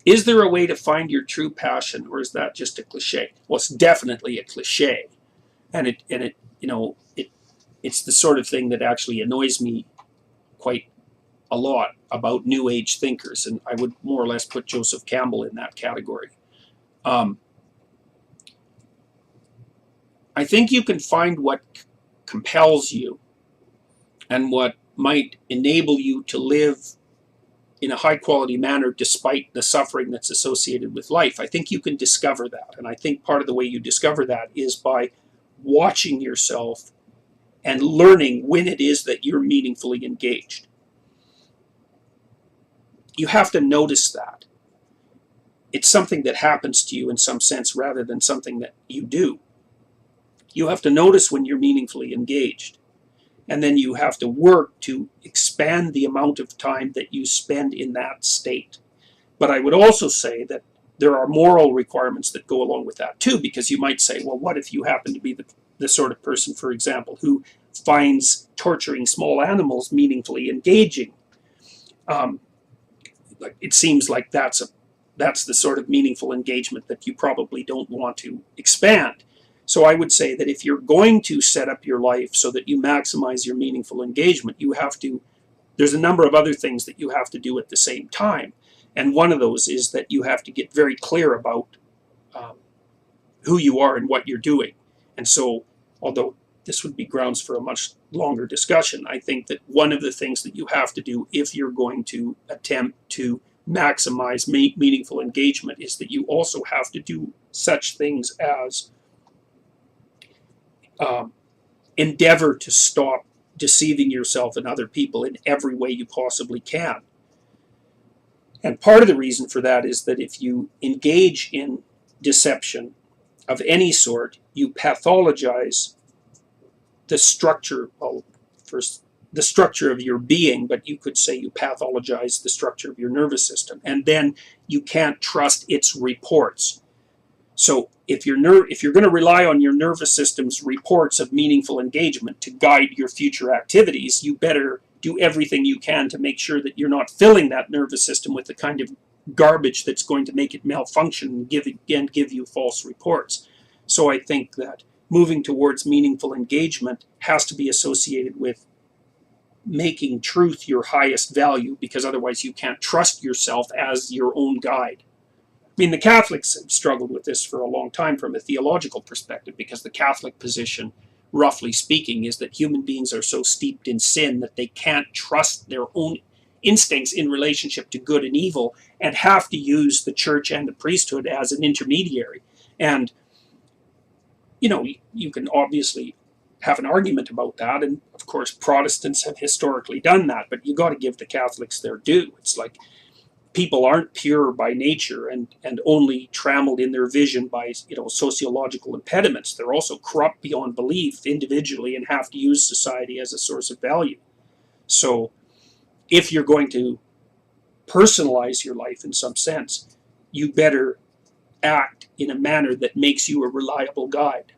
Is there a way to find your true passion, or is that just a cliche? Well, it's definitely a cliche, and it it's the sort of thing that actually annoys me quite a lot about New Age thinkers, and I would more or less put Joseph Campbell in that category. Um, I think you can find what compels you and what might enable you to live in a high quality manner despite the suffering that's associated with life. I think you can discover that. And I think part of the way you discover that is by watching yourself and learning when it is that you're meaningfully engaged. You have to notice that. It's something that happens to you in some sense rather than something that you do. You have to notice when you're meaningfully engaged. And then you have to work to expand the amount of time that you spend in that state. But I would also say that there are moral requirements that go along with that too, because you might say, well, what if you happen to be the sort of person, for example, who finds torturing small animals meaningfully engaging? It seems like that's the sort of meaningful engagement that you probably don't want to expand. So I would say that if you're going to set up your life so that you maximize your meaningful engagement, there's a number of other things that you have to do at the same time. And one of those is that you have to get very clear about who you are and what you're doing. And so, although this would be grounds for a much longer discussion, I think that one of the things that you have to do if you're going to attempt to maximize meaningful engagement is that you also have to do such things as endeavor to stop deceiving yourself and other people in every way you possibly can. And part of the reason for that is that if you engage in deception of any sort, you pathologize the structure, well, first the structure of your being, but you could say you pathologize the structure of your nervous system, and then you can't trust its reports. So if you're going to rely on your nervous system's reports of meaningful engagement to guide your future activities, you better do everything you can to make sure that you're not filling that nervous system with the kind of garbage that's going to make it malfunction and give you false reports. So I think that moving towards meaningful engagement has to be associated with making truth your highest value, because otherwise you can't trust yourself as your own guide. I mean, the Catholics have struggled with this for a long time from a theological perspective, because the Catholic position, roughly speaking, is that human beings are so steeped in sin that they can't trust their own instincts in relationship to good and evil, and have to use the church and the priesthood as an intermediary. And, you can obviously have an argument about that, and of course Protestants have historically done that, but you got to give the Catholics their due. It's like people aren't pure by nature and only trammeled in their vision by sociological impediments. They're also corrupt beyond belief individually and have to use society as a source of value. So if you're going to personalize your life in some sense, you better act in a manner that makes you a reliable guide.